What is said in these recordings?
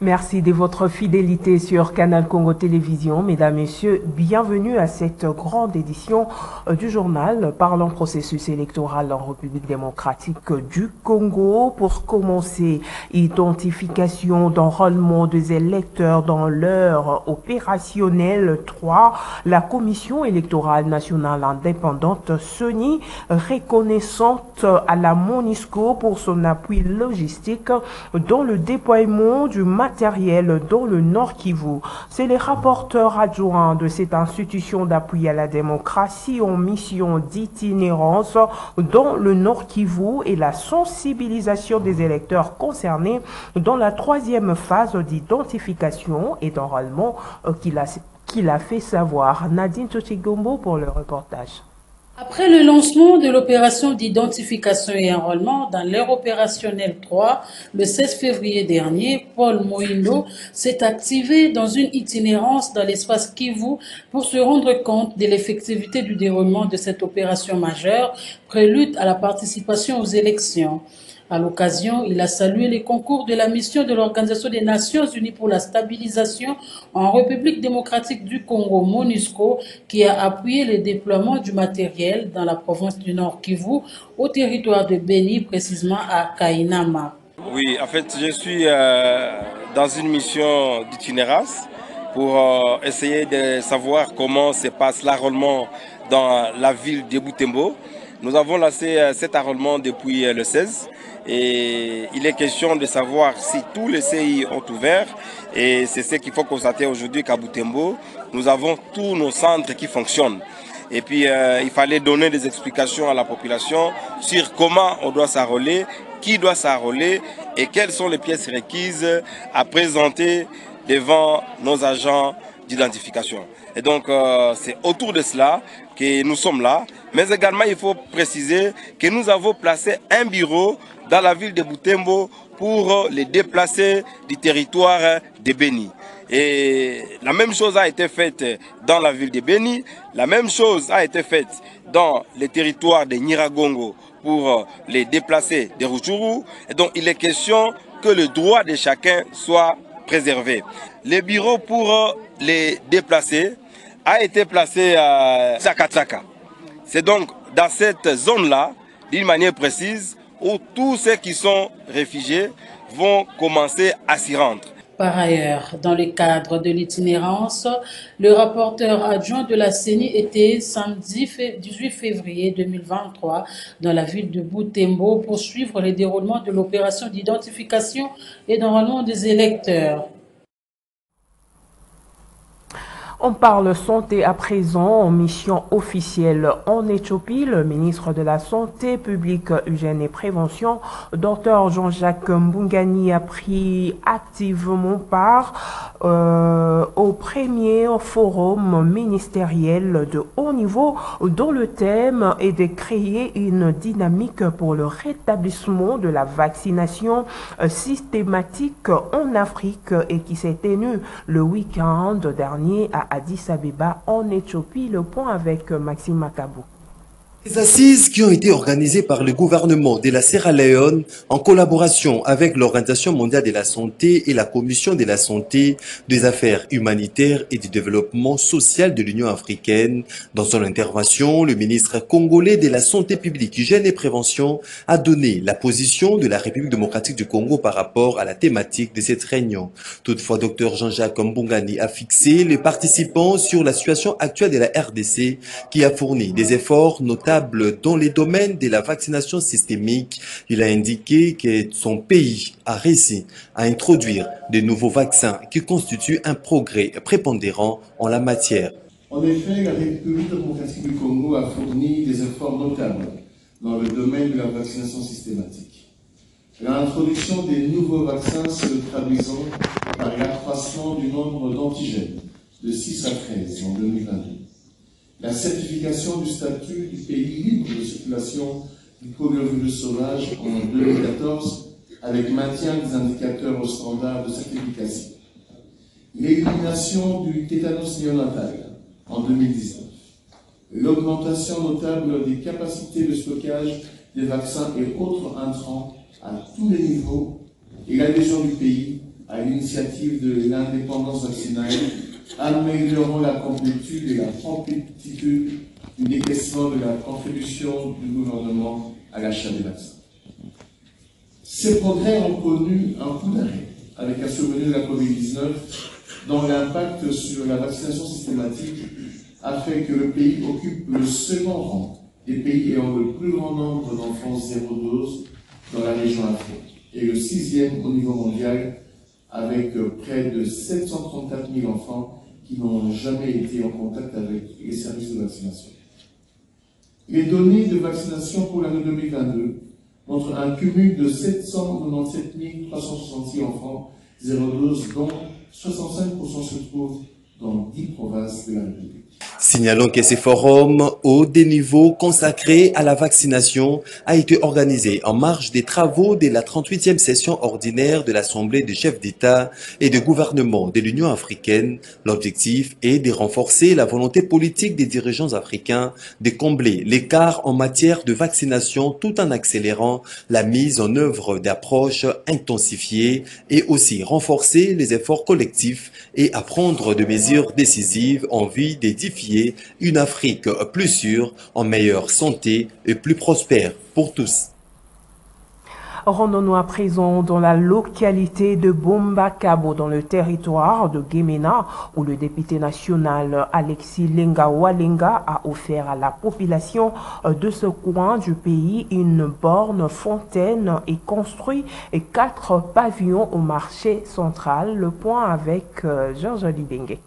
Merci de votre fidélité sur Canal Congo Télévision. Mesdames, Messieurs, bienvenue à cette grande édition du journal parlant processus électoral en République démocratique du Congo. Pour commencer, identification d'enrôlement des électeurs dans l'heure opérationnelle 3. La Commission électorale nationale indépendante CENI, reconnaissante à la MONUSCO pour son appui logistique dans le déploiement du matériel dans le Nord Kivu. C'est le rapporteur adjoint de cette institution d'appui à la démocratie en mission d'itinérance dans le Nord Kivu et la sensibilisation des électeurs concernés dans la troisième phase d'identification et d'enrôlement qu'il a fait savoir. Nadine Tochigombo pour le reportage. Après le lancement de l'opération d'identification et enrôlement dans l'ère opérationnelle 3, le 16 février dernier, Paul Moïno s'est activé dans une itinérance dans l'espace Kivu pour se rendre compte de l'effectivité du déroulement de cette opération majeure, prélude à la participation aux élections. À l'occasion, il a salué les concours de la mission de l'Organisation des Nations Unies pour la stabilisation en République démocratique du Congo, MONUSCO, qui a appuyé le déploiement du matériel dans la province du Nord Kivu, au territoire de Beni, précisément à Kainama. Oui, en fait, je suis dans une mission d'itinérance pour essayer de savoir comment se passe l'enrôlement dans la ville de Butembo. Nous avons lancé cet enrôlement depuis le 16 et il est question de savoir si tous les CI ont ouvert et c'est ce qu'il faut constater aujourd'hui qu'à Butembo, nous avons tous nos centres qui fonctionnent. Et puis il fallait donner des explications à la population sur comment on doit s'enrôler, qui doit s'enrôler et quelles sont les pièces requises à présenter devant nos agents d'identification. Et donc c'est autour de cela que nous sommes là. Mais également il faut préciser que nous avons placé un bureau dans la ville de Butembo pour les déplacer du territoire de Beni. Et la même chose a été faite dans la ville de Beni, la même chose a été faite dans les territoires de Nyiragongo pour les déplacer de Rutshuru. Et donc il est question que le droit de chacun soit préservé. Le bureau pour les déplacer a été placé à Tsakatsaka. C'est donc dans cette zone-là, d'une manière précise, où tous ceux qui sont réfugiés vont commencer à s'y rendre. Par ailleurs, dans le cadre de l'itinérance, le rapporteur adjoint de la CENI était samedi 18 février 2023 dans la ville de Butembo pour suivre le déroulement de l'opération d'identification et d'enrôlement des électeurs. On parle santé à présent en mission officielle en Éthiopie. Le ministre de la Santé publique, Hygiène et Prévention, Dr Jean-Jacques Mbungani, a pris activement part au premier forum ministériel de haut niveau dont le thème est de créer une dynamique pour le rétablissement de la vaccination systématique en Afrique et qui s'est tenu le week-end dernier à Addis Abeba en Éthiopie. Le point avec Maxime Makabou. Les assises qui ont été organisées par le gouvernement de la Sierra Leone en collaboration avec l'Organisation mondiale de la santé et la Commission de la santé, des affaires humanitaires et du développement social de l'Union africaine. Dans son intervention, le ministre congolais de la santé publique, hygiène et prévention a donné la position de la République démocratique du Congo par rapport à la thématique de cette réunion. Toutefois, Dr Jean-Jacques Mbungani a fixé les participants sur la situation actuelle de la RDC qui a fourni des efforts notables dans les domaines de la vaccination systémique. Il a indiqué que son pays a réussi à introduire de nouveaux vaccins qui constituent un progrès prépondérant en la matière. En effet, la République démocratique du Congo a fourni des efforts notables dans le domaine de la vaccination systématique. L'introduction des nouveaux vaccins se traduisant par l'accroissement du nombre d'antigènes de 6 à 13 en 2022. La certification du statut du pays libre de circulation du poliovirus sauvage en 2014 avec maintien des indicateurs au standard de certification. L'élimination du tétanos néonatal en 2019. L'augmentation notable des capacités de stockage des vaccins et autres intrants à tous les niveaux et l'adhésion du pays à l'initiative de l'indépendance vaccinale, améliorant la complétude et la promptitude du décaissement de la contribution du gouvernement à l'achat des vaccins. Ces progrès ont connu un coup d'arrêt avec la survenue de la COVID-19, dont l'impact sur la vaccination systématique a fait que le pays occupe le second rang des pays ayant le plus grand nombre d'enfants zéro dose dans la région Afrique et le 6e au niveau mondial avec près de 734 000 enfants qui n'ont jamais été en contact avec les services de vaccination. Les données de vaccination pour l'année 2022 montrent un cumul de 797 366 enfants zéro dose, dont 65% se trouvent dans 10 provinces de la République. Signalons que ce forum haut des niveaux consacré à la vaccination a été organisé en marge des travaux de la 38e session ordinaire de l'Assemblée des chefs d'État et de gouvernement de l'Union africaine. L'objectif est de renforcer la volonté politique des dirigeants africains de combler l'écart en matière de vaccination tout en accélérant la mise en œuvre d'approches intensifiées et aussi renforcer les efforts collectifs et à prendre de mesures décisives en vue d'édifier une Afrique plus sûre, en meilleure santé et plus prospère pour tous. Rendons-nous à présent dans la localité de Bombakabo, dans le territoire de Guémena, où le député national Alexis Lenga Walenga a offert à la population de ce coin du pays une borne fontaine et construit 4 pavillons au marché central. Le point avec Georges Libengue.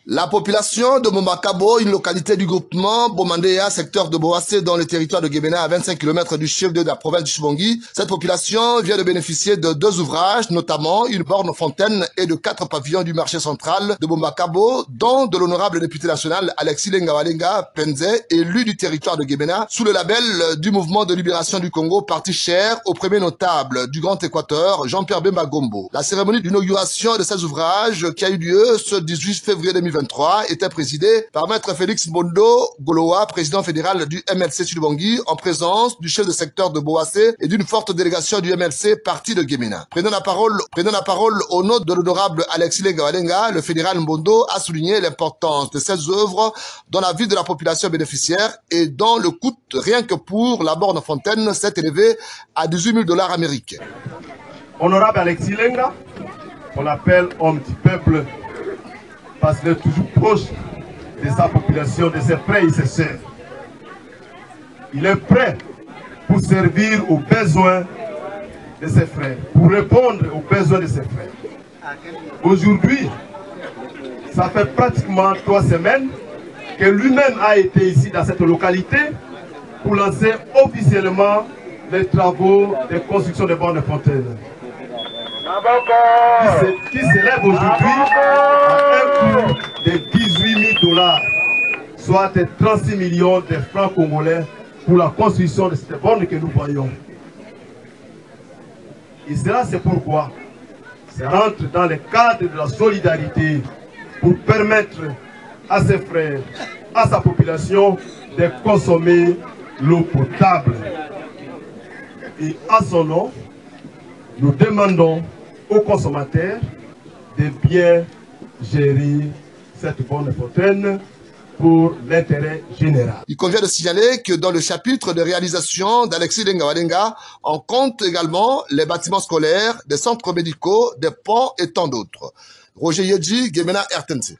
La population de Bombakabo, une localité du groupement Bomandéa, secteur de Boassé, dans le territoire de Guémena, à 25 km du chef-lieu de la province du Chibongi. Cette population vient de bénéficier de 2 ouvrages, notamment une borne fontaine et de 4 pavillons du marché central de Bombakabo, dont de l'honorable député national Alexis Lenga Walenga Penze, élu du territoire de Guémena, sous le label du mouvement de libération du Congo, parti cher au premier notable du Grand Équateur, Jean-Pierre Bemba Gombo. La cérémonie d'inauguration de ces ouvrages, qui a eu lieu ce 18 février 2023, était présidée par Maître Félix Mbondo Goloa, président fédéral du MLC Chibongi, en présence du chef de secteur de Boassé et d'une forte délégation du MLC parti de Guémena. Prenant la parole au nom de l'honorable Alexis Lenga Walenga, le fédéral Mbondo a souligné l'importance de ces œuvres dans la vie de la population bénéficiaire et dont le coût rien que pour la borne fontaine s'est élevé à $18 000 américains. Honorable Alexis Lenga, on l'appelle homme du peuple, parce qu'il est toujours proche de sa population, de ses frères et ses sœurs. Il est prêt pour servir aux besoins de ses frères, pour répondre aux besoins de ses frères. Aujourd'hui, ça fait pratiquement 3 semaines que lui-même a été ici dans cette localité pour lancer officiellement les travaux de construction de bornes de fontaine, qui s'élève aujourd'hui à un coût de $18 000, soit 36 millions de francs congolais pour la construction de cette borne que nous voyons. Et cela, c'est pourquoi ça rentre dans le cadre de la solidarité pour permettre à ses frères, à sa population de consommer l'eau potable. Et à son nom, nous demandons aux consommateurs de bien gérer cette borne fontaine pour l'intérêt général. Il convient de signaler que dans le chapitre de réalisation d'Alexis Lenga Walenga, on compte également les bâtiments scolaires, des centres médicaux, des ponts et tant d'autres. Roger Yedji, Guémena, RTNC.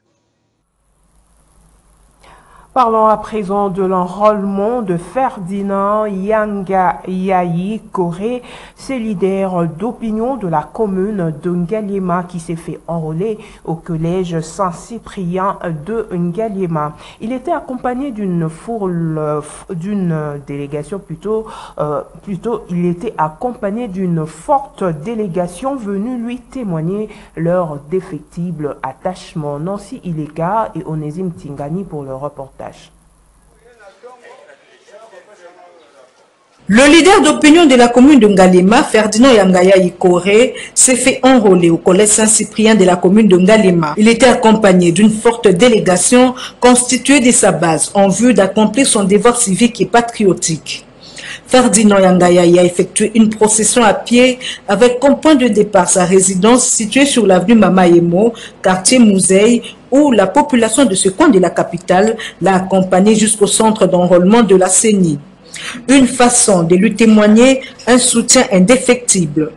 Parlons à présent de l'enrôlement de Ferdinand Yanga Yayi Koré, c'est leader d'opinion de la commune de Ngaliema qui s'est fait enrôler au collège Saint-Cyprien de Ngaliema. Il était accompagné d'une délégation il était accompagné d'une forte délégation venue lui témoigner leur défectible attachement. Nancy Ileka et Onésime Tingani pour le reportage. Le leader d'opinion de la commune de Ngaliema, Ferdinand Yangaya Ikoré, s'est fait enrôler au collège Saint-Cyprien de la commune de Ngaliema. Il était accompagné d'une forte délégation constituée de sa base en vue d'accomplir son devoir civique et patriotique. Ferdinand Yangaya a effectué une procession à pied avec comme point de départ sa résidence située sur l'avenue Mamaemo, quartier Mouzeï, où la population de ce coin de la capitale l'a accompagné jusqu'au centre d'enrôlement de la CENI. Une façon de lui témoigner un soutien indéfectible.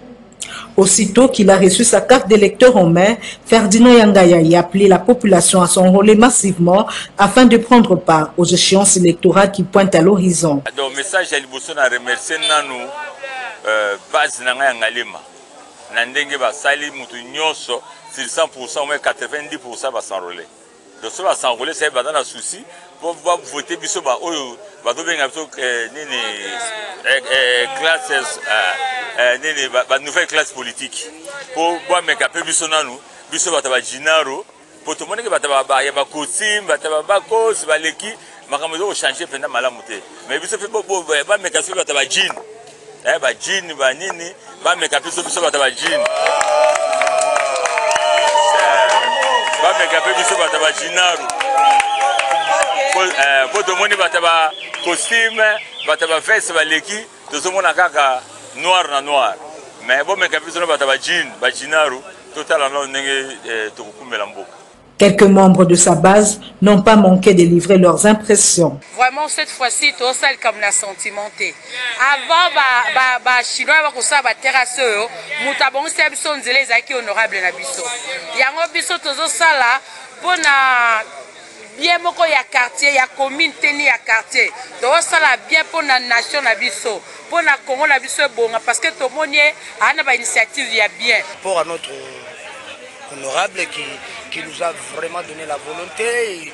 Aussitôt qu'il a reçu sa carte d'électeur en main, Ferdinand Yangaya a appelé la population à s'enrôler massivement afin de prendre part aux échéances électorales qui pointent à l'horizon. Donc, message à l'Iboson à remercier nous, base Nanga Ngalema. Nandenge va sali mutu nyoso, sur 100% ou 90% va s'enrôler. Donc, ça va s'enrôler, c'est dans un souci pour voter biso ba oyo ba do benga biso nini classes nini ba nouvelle classe politique pour boire meka pe biso nanu biso ba taba jinaro pour tout monde que ba taba ba ya ba kosim ba taba ba kos ba leki makambo do changer pendant malamu te mais biso pe ba meka biso ba taba jin ba jin ba nini ba meka biso ba taba jin ba meka pe biso ba taba jinaro pour tout le monde bataba costume bataba veste baleki tout le monde kaka noir na noir mais bon mais capitaine bataba jean ba jinaru totalement ndenge tokukumela mboka. Quelques membres de sa base n'ont pas manqué de livrer leurs impressions. Vraiment, cette fois-ci, tout ça comme la sentimenté. Avant, chinois va ça va terrasser, mutabon c'est biso nzele zaki honorable na biso. Yango biso tozo sala pona bien moko ya quartier ya commune teni ya quartier. Tozo sala bien pona nation na biso, pona Congo na biso bonga parce que to monie ana ba initiative ya bien. Pour à notre honorable qui nous a vraiment donné la volonté et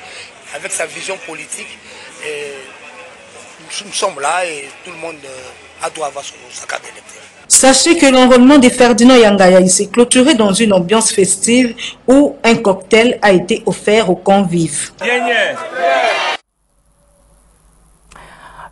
avec sa vision politique. Et nous sommes là et tout le monde doit avoir sa carte d'électeur. Sachez que l'enrôlement de Ferdinand Yangaya s'est clôturé dans une ambiance festive où un cocktail a été offert aux convives.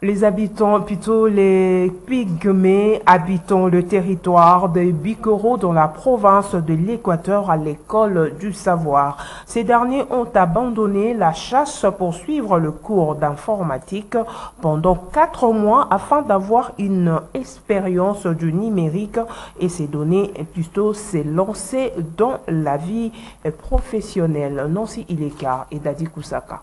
Les habitants, plutôt les pygmées habitant le territoire de Bikoro dans la province de l'Équateur à l'école du savoir. Ces derniers ont abandonné la chasse pour suivre le cours d'informatique pendant 4 mois afin d'avoir une expérience du numérique et s'est donné, plutôt s'est lancé dans la vie professionnelle. Nancy Ileka et Dadi Kusaka.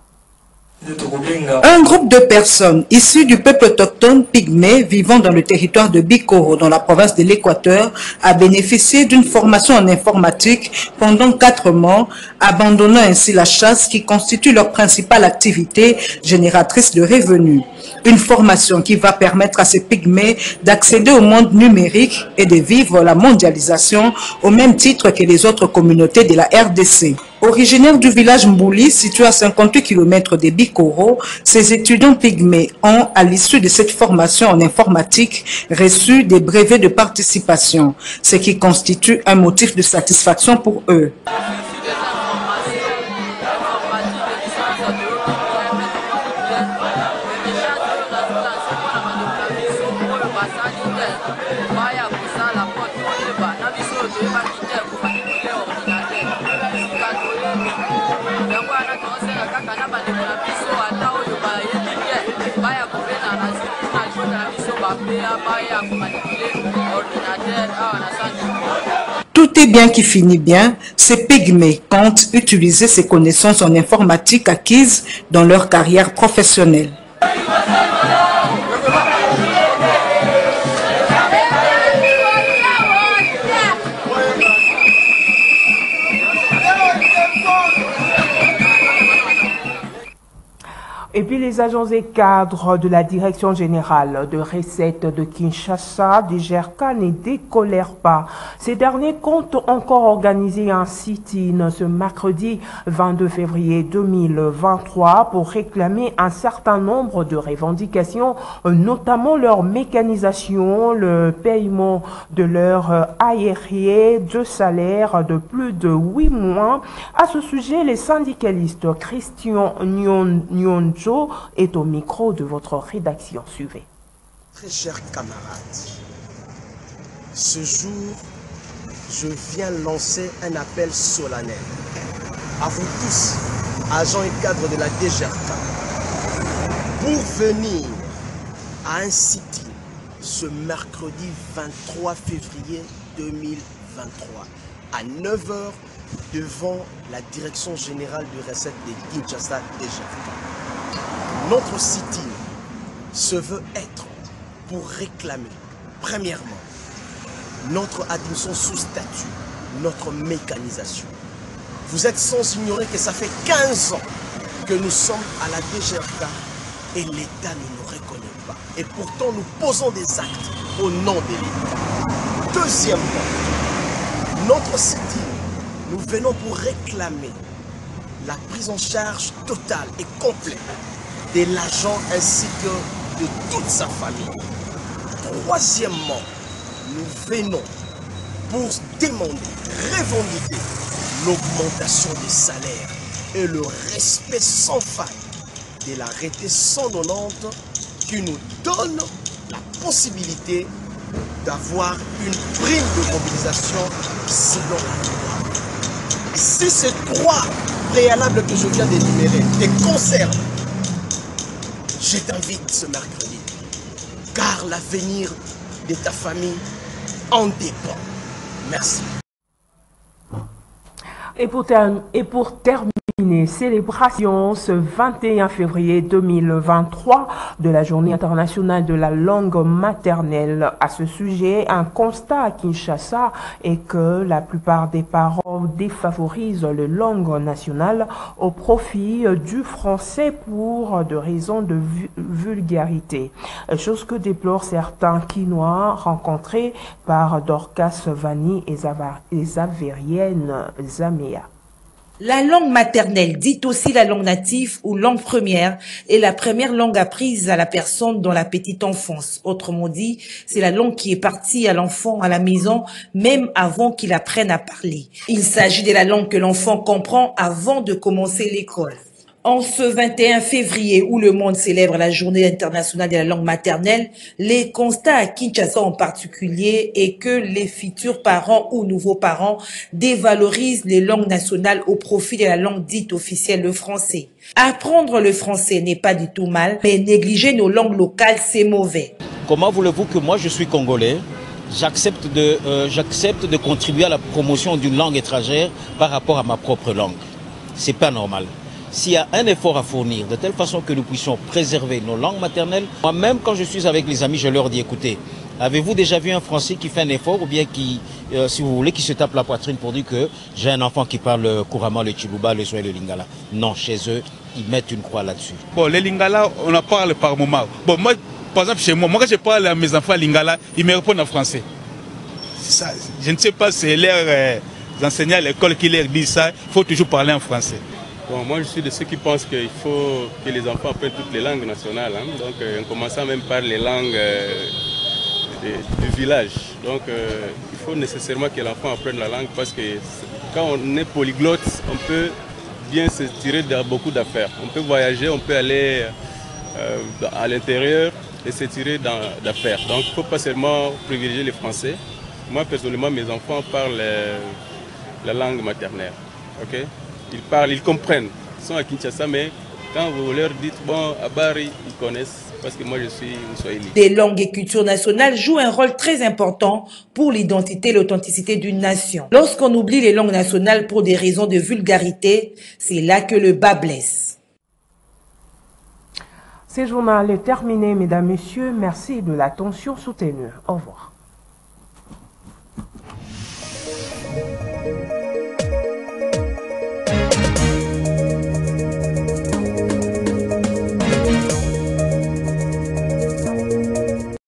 Un groupe de personnes issues du peuple autochtone pygmée vivant dans le territoire de Bikoro dans la province de l'Équateur a bénéficié d'une formation en informatique pendant 4 mois, abandonnant ainsi la chasse qui constitue leur principale activité génératrice de revenus. Une formation qui va permettre à ces pygmées d'accéder au monde numérique et de vivre la mondialisation au même titre que les autres communautés de la RDC. Originaires du village Mbouli, situé à 58 km de Bikoro, ces étudiants pygmées ont, à l'issue de cette formation en informatique, reçu des brevets de participation, ce qui constitue un motif de satisfaction pour eux. Tout est bien qui finit bien, ces pygmées comptent utiliser ces connaissances en informatique acquises dans leur carrière professionnelle. Et puis les agents et cadres de la Direction générale de recettes de Kinshasa digèrent ne décolèrent pas. Ces derniers comptent encore organiser un sit-in ce mercredi 22 février 2023 pour réclamer un certain nombre de revendications, notamment leur mécanisation, le paiement de leur arriérés de salaire de plus de 8 mois. À ce sujet, les syndicalistes Christian Nyonjo est au micro de votre rédaction. Suivez. Très chers camarades, ce jour, je viens lancer un appel solennel à vous tous, agents et cadres de la DGRK, pour venir à un sit-in ce mercredi 23 février 2023 à 9 h devant la Direction Générale de Recettes de Kinshasa DGFK. Notre sit-in se veut être pour réclamer, premièrement, notre admission sous statut, notre mécanisation. Vous êtes sans ignorer que ça fait 15 ans que nous sommes à la DGFK et l'État ne nous reconnaît pas. Et pourtant, nous posons des actes au nom de l'État. Deuxièmement, notre sit-in, nous venons pour réclamer la prise en charge totale et complète de l'agent ainsi que de toute sa famille. Troisièmement, nous venons pour demander, revendiquer l'augmentation des salaires et le respect sans faille de l'arrêté 190 qui nous donne la possibilité d'avoir une prime de mobilisation selon la loi. Si ces trois préalables que je viens d'énumérer te concernent, je t'invite ce mercredi, car l'avenir de ta famille en dépend. Merci. Et pour terminer, célébration ce 21 février 2023 de la Journée internationale de la langue maternelle. À ce sujet, un constat à Kinshasa est que la plupart des parents défavorisent la langue nationale au profit du français pour des raisons de vulgarité. Chose que déplorent certains Quinois rencontrés par Dorcas Vanni et Zavérienne Zaméa. La langue maternelle, dite aussi la langue native ou langue première, est la première langue apprise à la personne dans la petite enfance. Autrement dit, c'est la langue qui est partie à l'enfant à la maison, même avant qu'il apprenne à parler. Il s'agit de la langue que l'enfant comprend avant de commencer l'école. En ce 21 février où le monde célèbre la Journée internationale de la langue maternelle, les constats à Kinshasa en particulier est que les futurs parents ou nouveaux parents dévalorisent les langues nationales au profit de la langue dite officielle, le français. Apprendre le français n'est pas du tout mal, mais négliger nos langues locales, c'est mauvais. Comment voulez-vous que moi, je suis congolais, j'accepte de contribuer à la promotion d'une langue étrangère par rapport à ma propre langue? C'est pas normal. S'il y a un effort à fournir, de telle façon que nous puissions préserver nos langues maternelles, moi-même quand je suis avec les amis, je leur dis, écoutez, avez-vous déjà vu un Français qui fait un effort ou bien qui, si vous voulez, qui se tape la poitrine pour dire que j'ai un enfant qui parle couramment le Chiluba, le Swahili et le Lingala? Non, chez eux, ils mettent une croix là-dessus. Bon, les Lingala, on en parle par moment. Bon, moi, par exemple, chez moi, quand je parle à mes enfants Lingala, ils me répondent en français. Ça, je ne sais pas si c'est leurs enseignants à l'école qui leur disent ça, il faut toujours parler en français. Bon, moi je suis de ceux qui pensent qu'il faut que les enfants apprennent toutes les langues nationales, hein. Donc en commençant même par les langues du village. Donc il faut nécessairement que l'enfant apprenne la langue parce que quand on est polyglotte, on peut bien se tirer de beaucoup d'affaires. On peut voyager, on peut aller à l'intérieur et se tirer d'affaires. Donc il ne faut pas seulement privilégier les Français. Moi personnellement, mes enfants parlent la langue maternelle. Okay? Ils parlent, ils comprennent. Ils sont à Kinshasa, mais quand vous leur dites, bon, à Bari, ils connaissent, parce que moi je suis une Swahili. Les langues et cultures nationales jouent un rôle très important pour l'identité et l'authenticité d'une nation. Lorsqu'on oublie les langues nationales pour des raisons de vulgarité, c'est là que le bas blesse. Ce journal est terminé, mesdames, messieurs. Merci de l'attention soutenue. Au revoir.